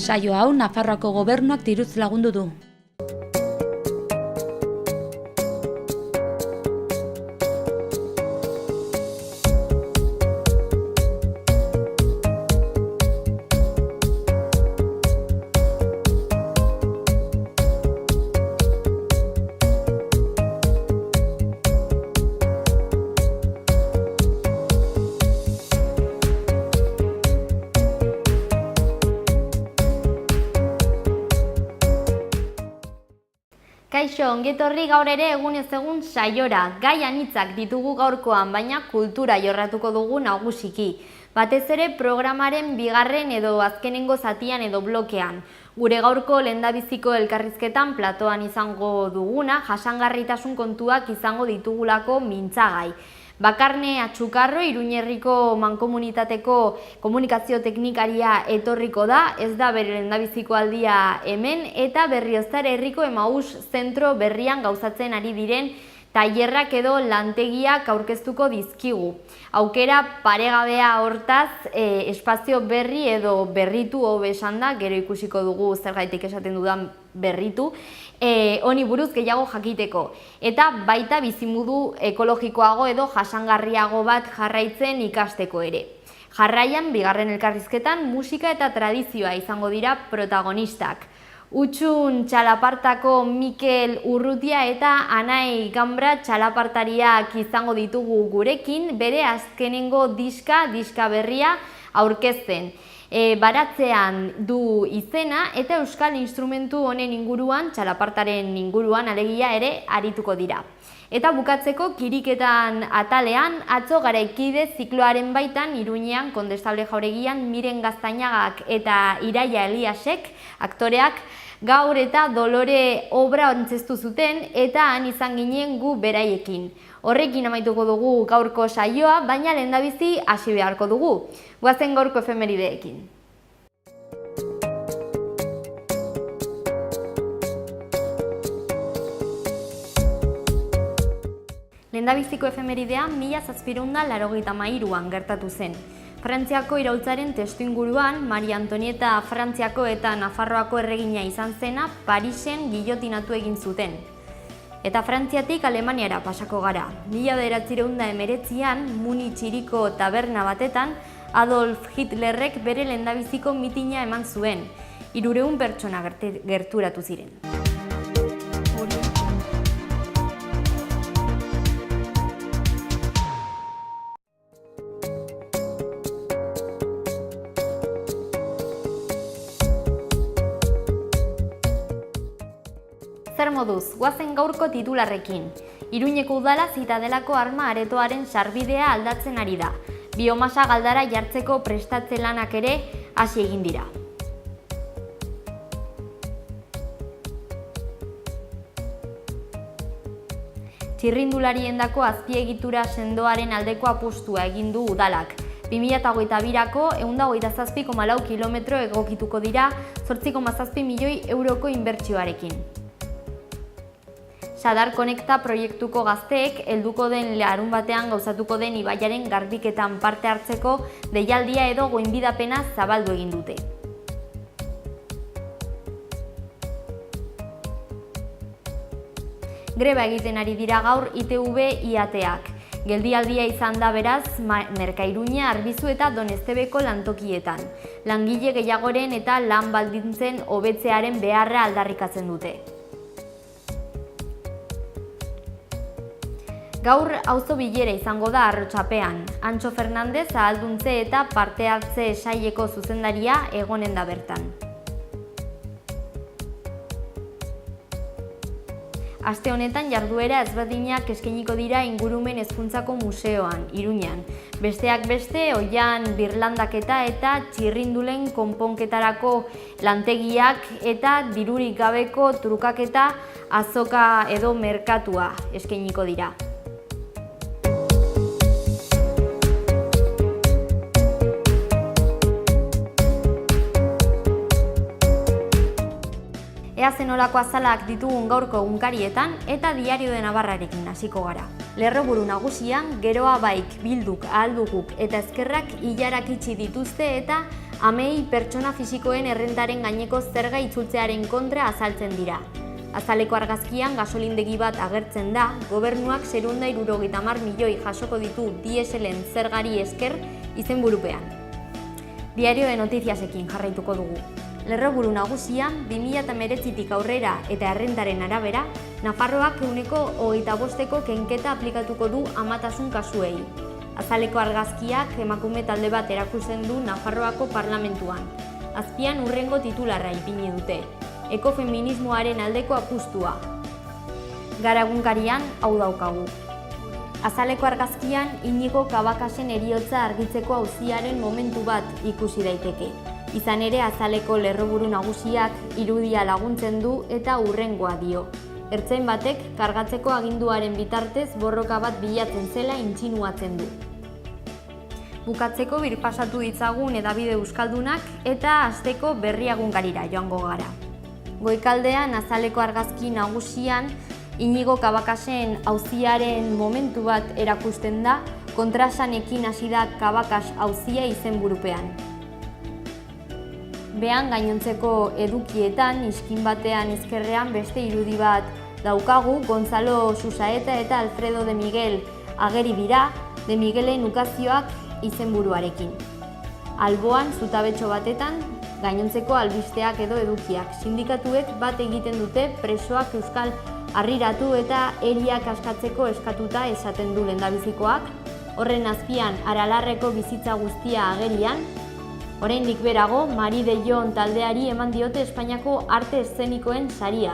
Saio hau Nafarroako gobernuak diruz lagundu du. Kaixo, ongetorri gaur ere egunez egun saiora. Gai anitzak ditugu gaurkoan, baina kultura jorratuko dugu nagusiki. Batez ere programaren bigarren edo azkenengo zatian edo blokean. Gure gaurko lehendabiziko elkarrizketan platoan izango duguna, jasangarritasun kontuak izango ditugulako mintzagai. Bakarne Atxukarro, Iruñerriko mankomunitateko komunikazio teknikaria etorriko da, ez da bere lehendabiziko aldia hemen, eta Berriozar herriko Emaus zentro berrian gauzatzen ari diren tailerrak edo lantegiak aurkeztuko dizkigu. Aukera paregabea hortaz, espazio berri edo berritu hobe esan da, gero ikusiko dugu zergaitik esaten dudan berritu, honi buruz gehiago jakiteko. Eta baita bizimodu ekologikoago edo jasangarriago bat jarraitzen ikasteko ere. Jarraian, bigarren elkarrizketan, musika eta tradizioa izango dira protagonistak. Utxun txalapartako Mikel Urrutia eta Anai Gambra txalapartariak izango ditugu gurekin, bere azkenengo diska berria aurkezten. Baratzean du izena eta euskal instrumentu honen inguruan, txalapartaren inguruan alegia ere arituko dira. Eta bukatzeko kiriketan atalean, atzo Garaikide zikloaren baitan Iruñean Kondestable Jauregian Miren Gaztainagak eta Iraia Eliasek aktoreak gaur eta Dolore obra antzeztu zuten eta han izan ginen gu beraiekin. Horrekin amaituko dugu gaurko saioa, baina lehendabizi hasi beharko dugu. Goazen gaurko efemerideekin. Lehendabiziko efemeridea 1783an gertatu zen. Frantziako iraultzaren testuinguruan, Maria Antonieta Frantziako eta Nafarroako erregina izan zena Parisen gilotinatu egin zuten. Eta Frantziatik Alemaniara pasako gara. 1919an Munich hiriko taberna batetan Adolf Hitlerrek bere lehendabiziko mitina eman zuen. 300 pertsona gerturatu ziren. Zer moduz, goazen gaurko titularrekin. Iruñeko udala Zitadelako arma aretoaren sarbidea aldatzen ari da. Biomasa galdara jartzeko prestatze lanak ere hasi egin dira. Txirrindulariendako azpiegitura sendoaren aldeko apustua egin du udalak. 2022ako 127,4 kilometro egokituko dira 8,7 milioi euroko inbertsioarekin. Sadar Konekta proiektuko gazteek helduko den larunbatean gauzatuko den ibaiaren garbiketan parte hartzeko deialdia edo goinbidapena zabaldu egin dute. Greba egiten ari dira gaur ITV IATak. Geldialdia izan da beraz Merkairuña, Arbizu eta Donestebeko lantokietan. Langile gehiagoren eta lan baldintzen hobetzearen beharra aldarrikatzen dute. Gaur auzo bilera izango da Arrotxapean. Antxo Fernandez ahalduntze eta parte hartze saileko zuzendaria egonen da bertan. Aste honetan jarduera ezberdinak eskainiko dira Ingurumen Hezkuntzako Museoan, Iruñan. Besteak beste, oihan birlandaketa eta txirrindulen konponketarako lantegiak eta dirurik gabeko trukaketa azoka edo merkatua eskainiko dira. Ea zenolako azalak ditugun gaurko egunkarietan eta Diario de Navarrarekin hasiko gara. Lerroburu nagusian, geroa baik, bilduk, ahalduguk eta ezkerrak ilarak itxi dituzte eta amei pertsona fisikoen errentaren gaineko zerga itzultzearen kontra azaltzen dira. Azaleko argazkian gasolindegi bat agertzen da, gobernuak 670 milioi jasoko ditu dieselen zergari esker izenburupean. Diario de Notiziasekin jarraituko dugu. Lerroburu nagusian, 2019tik aurrera eta errentaren arabera, Nafarroak 25% kenketa aplikatuko du amatasun kasuei. Azaleko argazkiak emakume talde bat erakusten du Nafarroako parlamentuan. Azpian hurrengo titularra ipini dute. Ekofeminismoaren aldeko apustua. Gara egunkarian hau daukagu. Azaleko argazkian Inigo Cabacas-en heriotza argitzeko auziaren momentu bat ikusi daiteke. Izan ere, azaleko lerroburu nagusiak irudia laguntzen du eta hurrengoa dio. Ertzain batek kargatzeko aginduaren bitartez borroka bat bilatzen zela intzinuatzen du. Bukatzeko birpasatu ditzagun hedabide euskaldunak eta asteko berri egunkarira joango gara. Goikaldean azaleko argazki nagusian Inigo Cabacas-en auziaren momentu bat erakusten da, kontrasanekin hasi da Cabacas auzia izenburupean. Behan gainontzeko edukietan, iskin batean ezkerrean beste irudi bat daukagu, Gonzalo Susaeta eta Alfredo de Miguel ageri dira, de Miguelen ukazioak izenburuarekin. Alboan, zutabetxo batetan, gainontzeko albisteak edo edukiak. Sindikatuek bat egiten dute presoak euskal harriratu eta eriak askatzeko eskatuta esaten du lehendabizikoak. Horren azpian, Aralarreko bizitza guztia agerian. Oraindik berago, Mari de Jon taldeari eman diote Espainiako arte eszenikoen saria.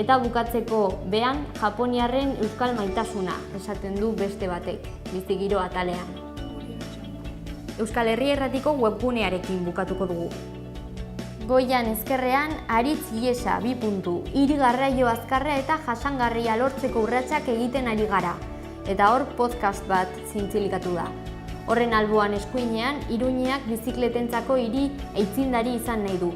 Eta bukatzeko behan, Japoniarren euskal maitasuna, esaten du beste batek, bizigiro atalean. Euskal Herri Erratiko webgunearekin bukatuko dugu. Goian ezkerrean, Aritz Iesa 2. Hiri garraio azkarra eta jasangarria lortzeko urratsak egiten ari gara. Eta hor podcast bat zintzilikatu da. Horren alboan eskuinean, Iruñeak bizikletentzako hiri aitzindari izan nahi du.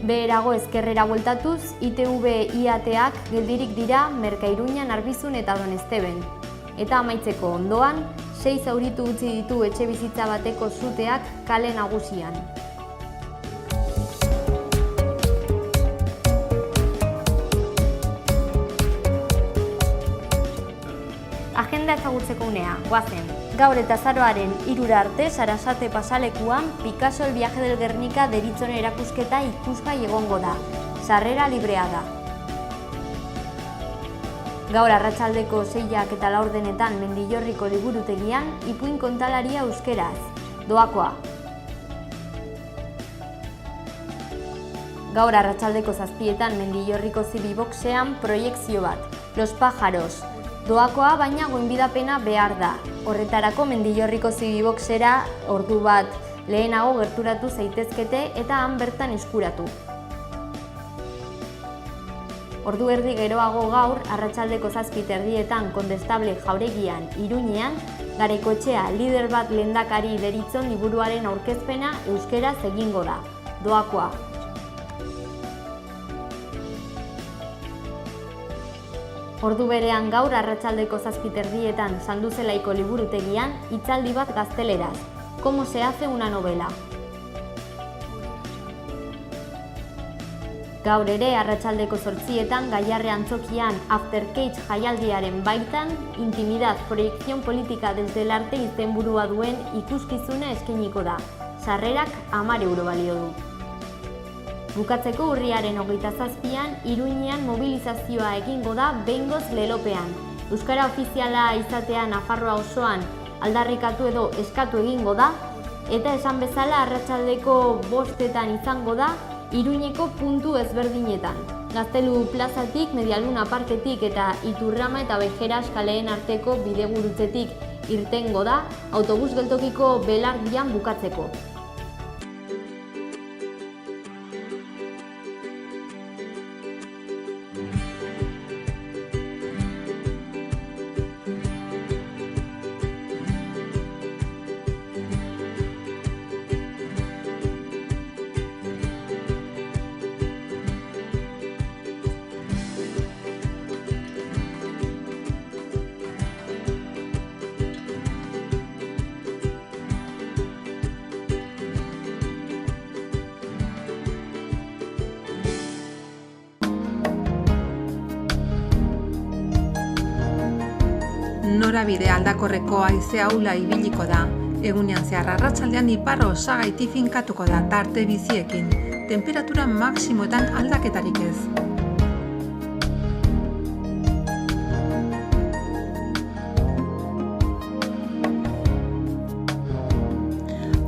Beherago ezkerrera bueltatuz, ITV IATak geldirik dira Merka Iruñan, Arbizun eta Donesteben. Eta amaitzeko ondoan, 6 zauritu utzi ditu etxebizitza bateko suteak kale nagusian. Agenda ezagutzeko unea, goazen. Gaur eta azaroaren 3 arte Sarasate pasalekuan Picasso el viaje del Guernica deritzon erakusketa ikusgai egongo da. Sarrera librea da. Gaur arratsaldeko 6ak eta 4 Mendillorriko liburutegian ipuin kontalaria euskeraz. Doakoa. Gaur arratsaldeko 7 Mendillorriko Zibiboxean proiekzio bat. Los pájaros. Doakoa baina goinbidapena behar da. Horretarako Mendillorriko Zibiboxera ordu bat lehenago gerturatu zaitezkete eta han bertan eskuratu. Ordu erdi geroago gaur, arratsaldeko 7:30 Kondestable jauregian Iruñean, Garaikoetxea lider bat lehendakari deritzon liburuaren aurkezpena euskeraz egingo da. Doakoa. Ordu berean gaur arratsaldeko 7:30 Sanduzelaiko liburutegian hitzaldi bat gazteleraz. Cómo se hace una novela. Gaur ere arratsaldeko 8 Gaiarre antzokian Aftercage jaialdiaren baitan Intimidad, proyección política desde el arte izenburua duen ikuskizuna eskainiko da. Sarrerak 10 euro balio du. Bukatzeko urriaren 27an Iruñean mobilizazioa egingo da behingoz lelopean. Euskara ofiziala izatea Nafarroa osoan aldarrikatu edo eskatu egingo da, eta esan bezala arratsaldeko 5 izango da Iruñeko puntu ezberdinetan. Gaztelu plazatik, Medialuna parketik eta Iturrama eta Bejeras kaleen arteko bidegurutzetik irtengo da, autobus geltokiko belardian bukatzeko. norabide aldakorreko haize ahula ibiliko da. Egunean zehar arratsaldean ipar osagaiti finkatuko da tarte biziekin. Temperatura maksimoetan aldaketarik ez.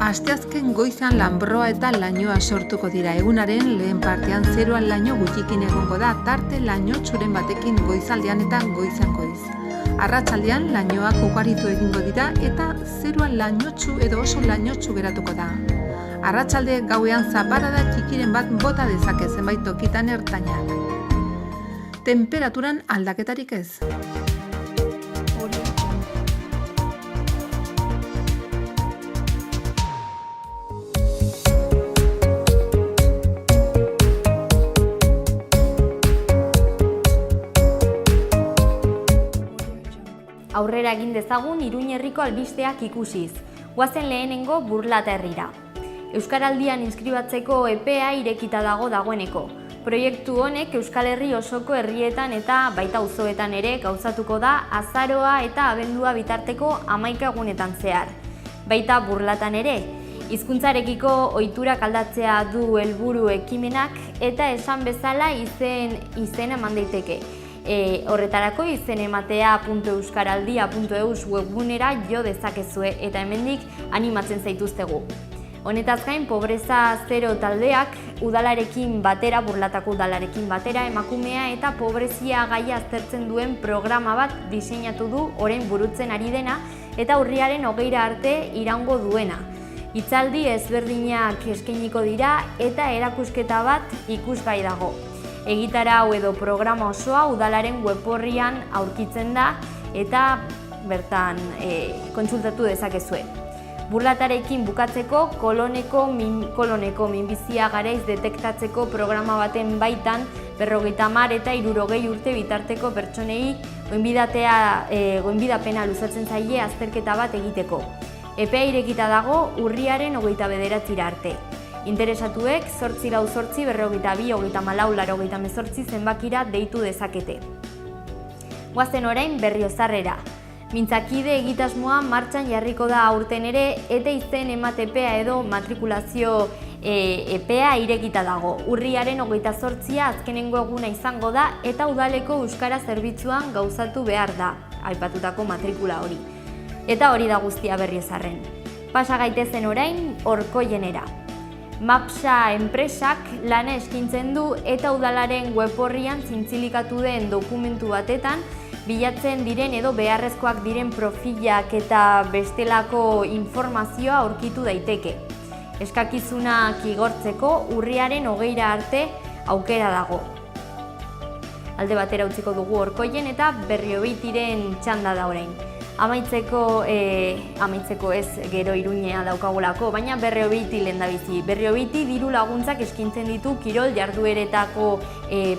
Asteazken goizan lanbroa eta lainoa sortuko dira. Egunaren lehen partean zeroan laino gutxikin egongo da, tarte lainotxuren batekin goizaldean eta goizan goiz. Arratsaldean lainoak ugaritu egingo dira eta zeroan lainotxu edo oso lainotxu geratuko da. Arratsalde gauean zaparrada txikiren bat bota dezake zenbait tokitan ertainak. Temperaturan aldaketarik ez. Aurrera egin dezagun Iruñe herriko albisteak ikusiz. Goazen lehenengo Burlata herrira. Euskaraldian inskribatzeko epea irekita dagoeneko. Proiektu honek Euskal Herri osoko herrietan eta baita auzoetan ere gauzatuko da azaroa eta abendua bitarteko 11 egunetan zehar. Baita Burlatan ere, hizkuntzarekiko ohiturak aldatzea du helburu ekimenak eta esan bezala izen eman daiteke. Horretarako izenematea.euskaraldia.eus webgunera jo dezakezue eta hemendik animatzen zaituztegu. Honetaz gain, Pobreza Zero taldeak udalarekin batera, Burlatako udalarekin batera, emakumea eta pobrezia gaia aztertzen duen programa bat diseinatu du orain burutzen ari dena eta urriaren 20 arte iraungo duena. Hitzaldi ezberdinak eskainiko dira eta erakusketa bat ikusgai dago. Egitarau edo programa osoa udalaren web-orrian aurkitzen da eta bertan kontsultatu dezakezue. Burlatarekin bukatzeko koloneko minbizia garaiz detektatzeko programa baten baitan 50 eta 60 urte bitarteko pertsonei goinbidapena luzatzen zaie azterketa bat egiteko. Epea irekita dago urriaren 29 arte. Interesatuek 848-42-94-88 zenbakira deitu dezakete. Goazen orain Berriozarrera. Mintzakide egitasmoa martxan jarriko da aurten ere eta izen ematepea edo matrikulazio epea irekita dago. Urriaren 28 azkenengo eguna izango da eta udaleko euskara zerbitzuan gauzatu behar da, aipatutako matrikula hori. Eta hori da guztia Berriozarren. Pasa gaitezen orain Orkoienera. Mapsa enpresak lana eskintzen du eta udalaren web-orrian zintzilikatu den dokumentu batetan bilatzen diren edo beharrezkoak diren profilak eta bestelako informazioa aurkitu daiteke. Eskakizunak igortzeko urriaren 20 arte aukera dago. Alde batera utziko dugu Orkoien eta Berriobeitiren txanda da orain. Amaitzeko ez gero Iruñea daukagulako, baina Berriobeiti lehendabizi. Berriobeiti diru laguntzak eskintzen ditu kirol jardueretako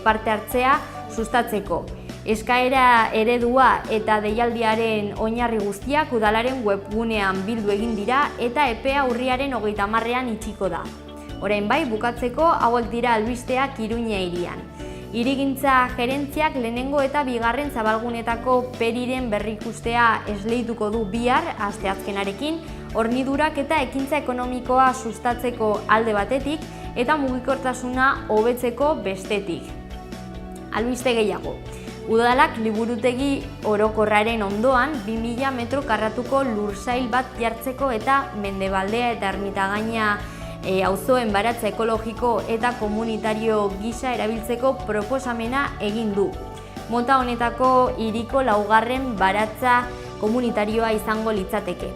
parte hartzea sustatzeko. Eskaera eredua eta deialdiaren oinarri guztiak udalaren webgunean bildu egin dira eta epea urriaren 30ean itxiko da. Orain bai, bukatzeko hauek dira albisteak Iruña hirian. Hirigintza gerentziak lehenengo eta bigarren zabalgunetako periren berrikustea esleituko du bihar asteazkenarekin, hornidurak eta ekintza ekonomikoa sustatzeko alde batetik eta mugikortasuna hobetzeko bestetik. Albiste gehiago. Udalak liburutegi orokorraren ondoan 2000 metro karratuko lursail bat jartzeko eta Mendebaldea eta Ermitagaina auzoen baratza ekologiko eta komunitario gisa erabiltzeko proposamena egin du. Mota honetako hiriko 4. baratza komunitarioa izango litzateke.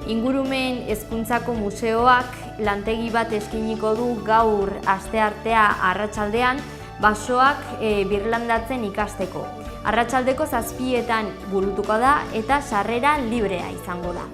Ingurumen hezkuntzako museoak lantegi bat eskainiko du gaur asteartea arratsaldean basoak birlandatzen ikasteko. Arratsaldeko 7etan burutuko da eta sarrera librea izango da.